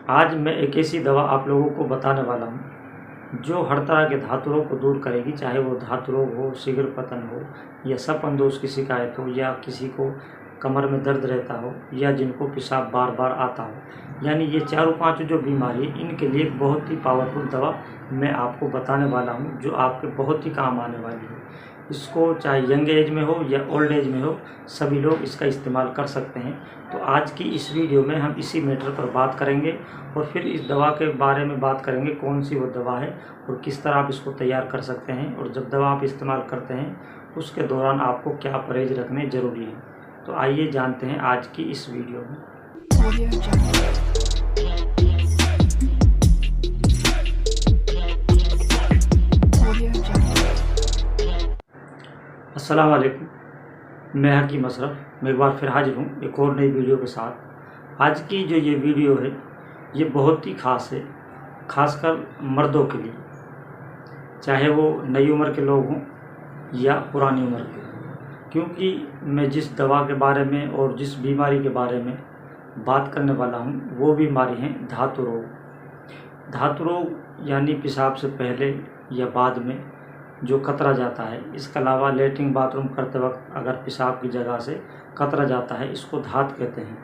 आज मैं एक ऐसी दवा आप लोगों को बताने वाला हूँ जो हर तरह के धातु रोग को दूर करेगी, चाहे वो धातु रोग हो, शीघ्र पतन हो या सपन-दोष की शिकायत हो या किसी को कमर में दर्द रहता हो या जिनको पेशाब बार बार आता हो। यानी ये चारों पांचों जो बीमारी है इनके लिए एक बहुत ही पावरफुल दवा मैं आपको बताने वाला हूँ जो आपके बहुत ही काम आने वाली है। इसको चाहे यंग एज में हो या ओल्ड एज में हो, सभी लोग इसका इस्तेमाल कर सकते हैं। तो आज की इस वीडियो में हम इसी मैटर पर बात करेंगे और फिर इस दवा के बारे में बात करेंगे, कौन सी वो दवा है और किस तरह आप इसको तैयार कर सकते हैं, और जब दवा आप इस्तेमाल करते हैं उसके दौरान आपको क्या परहेज रखने ज़रूरी हैं। तो आइए जानते हैं आज की इस वीडियो में। अस्सलाम वालेकुम, मैं हकीम अशरफ, मैं एक बार फिर हाजिर हूँ एक और नई वीडियो के साथ। आज की जो ये वीडियो है ये बहुत ही ख़ास है, ख़ासकर मर्दों के लिए, चाहे वो नई उम्र के लोग हों या पुरानी उम्र के, क्योंकि मैं जिस दवा के बारे में और जिस बीमारी के बारे में बात करने वाला हूँ वो बीमारी है धातु रोग। धातु रोग यानी पेशाब से पहले या बाद में जो कतरा जाता है, इसके अलावा लेटरिन बाथरूम करते वक्त अगर पेशाब की जगह से कतरा जाता है, इसको धात कहते हैं।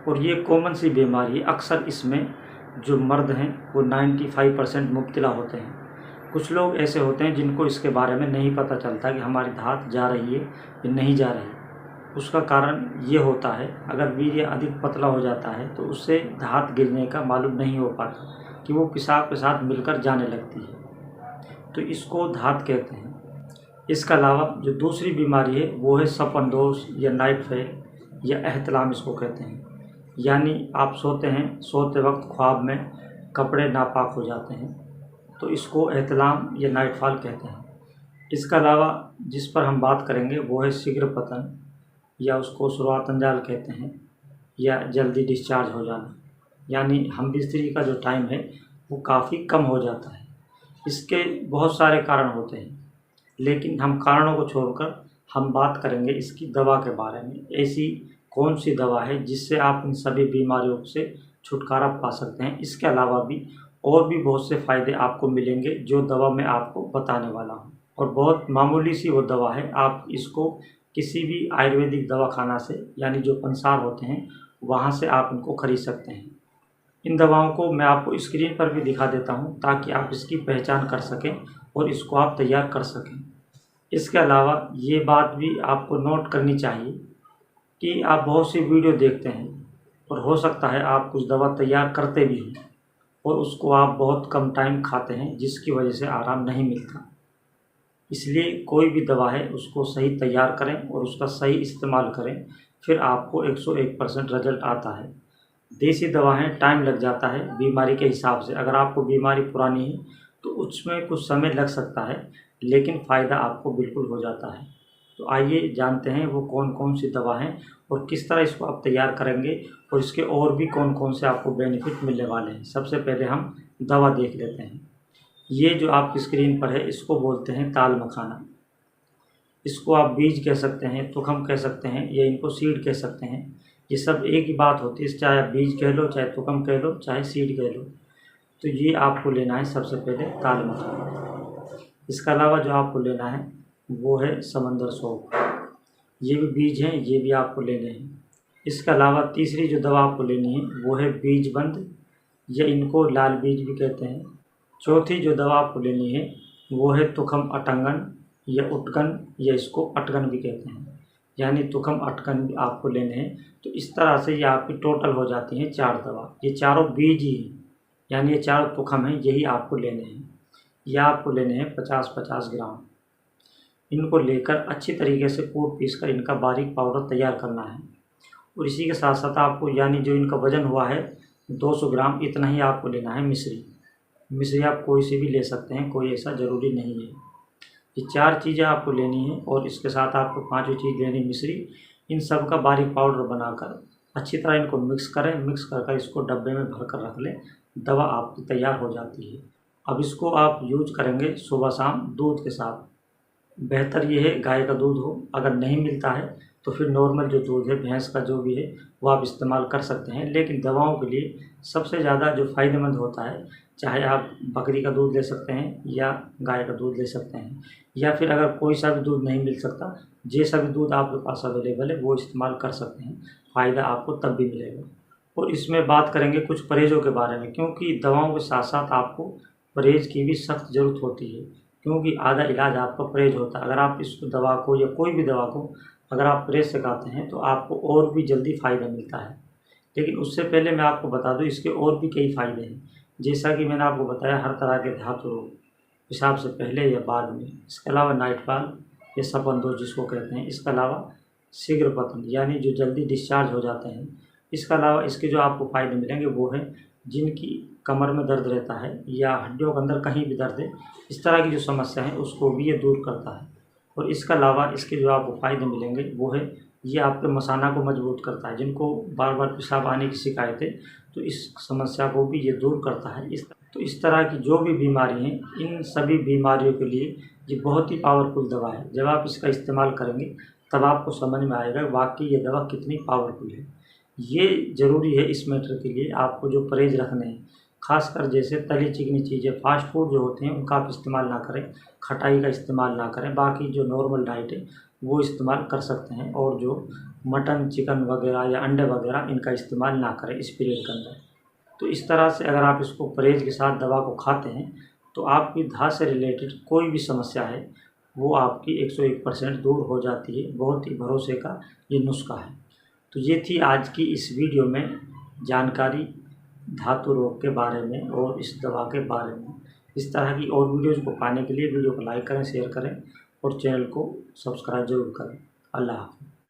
और ये कॉमन सी बीमारी है। अक्सर इसमें जो मर्द हैं वो 95% मुब्तला होते हैं। कुछ लोग ऐसे होते हैं जिनको इसके बारे में नहीं पता चलता कि हमारी धात जा रही है या नहीं जा रही है। उसका कारण ये होता है, अगर वीर्य अधिक पतला हो जाता है तो उससे धात गिरने का मालूम नहीं हो पाता कि वो पेशाब के साथ मिलकर जाने लगती है, तो इसको धात कहते हैं। इसके अलावा जो दूसरी बीमारी है वो है सपन दोष या नाइट फेल या एहतलाम इसको कहते हैं। यानी आप सोते हैं, सोते वक्त ख्वाब में कपड़े नापाक हो जाते हैं, तो इसको एहतलाम या नाइट फॉल कहते हैं। इसके अलावा जिस पर हम बात करेंगे वो है शीघ्र पतन या उसको शुरुआत अंजाल कहते हैं, या जल्दी डिस्चार्ज हो जाना, यानी हम बिस्तरी का जो टाइम है वो काफ़ी कम हो जाता है। इसके बहुत सारे कारण होते हैं, लेकिन हम कारणों को छोड़कर हम बात करेंगे इसकी दवा के बारे में। ऐसी कौन सी दवा है जिससे आप इन सभी बीमारियों से छुटकारा पा सकते हैं। इसके अलावा भी और भी बहुत से फ़ायदे आपको मिलेंगे जो दवा मैं आपको बताने वाला हूँ, और बहुत मामूली सी वो दवा है। आप इसको किसी भी आयुर्वेदिक दवाखाना से, यानी जो पंसार होते हैं, वहाँ से आप इनको खरीद सकते हैं। इन दवाओं को मैं आपको स्क्रीन पर भी दिखा देता हूँ ताकि आप इसकी पहचान कर सकें और इसको आप तैयार कर सकें। इसके अलावा ये बात भी आपको नोट करनी चाहिए कि आप बहुत सी वीडियो देखते हैं और हो सकता है आप कुछ दवा तैयार करते भी हैं और उसको आप बहुत कम टाइम खाते हैं, जिसकी वजह से आराम नहीं मिलता। इसलिए कोई भी दवा है उसको सही तैयार करें और उसका सही इस्तेमाल करें, फिर आपको 101% रिजल्ट आता है। देसी दवाएं टाइम लग जाता है बीमारी के हिसाब से। अगर आपको बीमारी पुरानी है तो उसमें कुछ समय लग सकता है, लेकिन फ़ायदा आपको बिल्कुल हो जाता है। तो आइए जानते हैं वो कौन कौन सी दवा हैं और किस तरह इसको आप तैयार करेंगे, और इसके और भी कौन कौन से आपको बेनिफिट मिलने वाले हैं। सबसे पहले हम दवा देख लेते हैं। ये जो आपकी स्क्रीन पर है इसको बोलते हैं ताल मखाना। इसको आप बीज कह सकते हैं, तुखम कह सकते हैं, या इनको सीड कह सकते हैं। ये सब एक ही बात होती है, चाहे आप बीज कह लो, चाहे तुखम कह लो, चाहे सीड कह लो। तो ये आपको लेना है सबसे पहले ताल मखाना। इसके अलावा जो आपको लेना है वो है समंदर सौंफ। ये भी बीज हैं, ये भी आपको लेने हैं। इसके अलावा तीसरी जो दवा आपको लेनी है वो है बीजबंद, या इनको लाल बीज भी कहते हैं। चौथी जो दवा आपको लेनी है वो है तुखम अटंगन या उटकन, या इसको अटगन भी कहते हैं। यानी तुखम अटकन भी आपको लेने हैं। तो इस तरह से ये आपकी टोटल हो जाती हैं 4 दवा। ये चारों बीज ही हैं, यानी ये चारों तुखम हैं, यही आपको लेने हैं। यह आपको लेने हैं 50-50 ग्राम। इनको लेकर अच्छी तरीके से कूट पीस कर इनका बारीक पाउडर तैयार करना है। और इसी के साथ साथ आपको, यानी जो इनका वज़न हुआ है 200 ग्राम, इतना ही आपको लेना है मिश्री। मिश्री आप कोई सी भी ले सकते हैं, कोई ऐसा ज़रूरी नहीं है। ये 4 चीज़ें आपको लेनी है और इसके साथ आपको 5वीं चीज़ लेनी मिश्री। इन सब का बारीक पाउडर बनाकर अच्छी तरह इनको मिक्स करें। मिक्स कर इसको डब्बे में भर कर रख लें। दवा आपकी तैयार हो जाती है। अब इसको आप यूज करेंगे सुबह शाम दूध के साथ। बेहतर ये है गाय का दूध हो, अगर नहीं मिलता है तो फिर नॉर्मल जो दूध है, भैंस का जो भी है, वो आप इस्तेमाल कर सकते हैं। लेकिन दवाओं के लिए सबसे ज़्यादा जो फ़ायदेमंद होता है, चाहे आप बकरी का दूध ले सकते हैं या गाय का दूध ले सकते हैं, या फिर अगर कोई सा भी दूध नहीं मिल सकता, जैसा भी दूध आपके पास अवेलेबल है वो इस्तेमाल कर सकते हैं। फ़ायदा आपको तब भी मिलेगा। और इसमें बात करेंगे कुछ परहेज़ों के बारे में, क्योंकि दवाओं के साथ साथ आपको परहेज़ की भी सख्त ज़रूरत होती है, क्योंकि आधा इलाज आपका परहेज़ होता है। अगर आप इस दवा को या कोई भी दवा को अगर आप परहेज़ से खाते हैं तो आपको और भी जल्दी फ़ायदा मिलता है। लेकिन उससे पहले मैं आपको बता दूं इसके और भी कई फ़ायदे हैं। जैसा कि मैंने आपको बताया, हर तरह के धातु रोग, पेशाब से पहले या बाद में। इसके अलावा नाइटफॉल या सपन दोष जिसको कहते हैं। इसके अलावा शीघ्र पतन यानी जो जल्दी डिस्चार्ज हो जाते हैं। इसके अलावा इसके जो आपको फ़ायदे मिलेंगे वो है जिनकी कमर में दर्द रहता है या हड्डियों के अंदर कहीं भी दर्द है, इस तरह की जो समस्या है उसको भी ये दूर करता है। और इसके अलावा इसके जो आपको फ़ायदे मिलेंगे वो है ये आपके मसाना को मजबूत करता है। जिनको बार बार पेशाब आने की शिकायत है तो इस समस्या को भी ये दूर करता है। इस तरह की जो भी बीमारी हैं, इन सभी बीमारियों के लिए ये बहुत ही पावरफुल दवा है। जब आप इसका इस्तेमाल करेंगे तब आपको समझ में आएगा वाकई ये दवा कितनी पावरफुल है। ये ज़रूरी है इस मैटर के लिए आपको जो परहेज़ रखने हैं, खासकर जैसे तली चिकनी चीज़ें, फास्ट फूड जो होते हैं उनका आप इस्तेमाल ना करें, खटाई का इस्तेमाल ना करें। बाकी जो नॉर्मल डाइट है वो इस्तेमाल कर सकते हैं, और जो मटन चिकन वगैरह या अंडे वगैरह इनका इस्तेमाल ना करें इस पीरियड के अंदर। तो इस तरह से अगर आप इसको परहेज़ के साथ दवा को खाते हैं तो आपकी धात से रिलेटेड कोई भी समस्या है वो आपकी 101% दूर हो जाती है। बहुत ही भरोसे का ये नुस्खा है। तो ये थी आज की इस वीडियो में जानकारी धातु रोग के बारे में और इस दवा के बारे में। इस तरह की और वीडियोज़ को पाने के लिए वीडियो को लाइक करें, शेयर करें और चैनल को सब्सक्राइब ज़रूर करें। अल्लाह हाफ़िज़।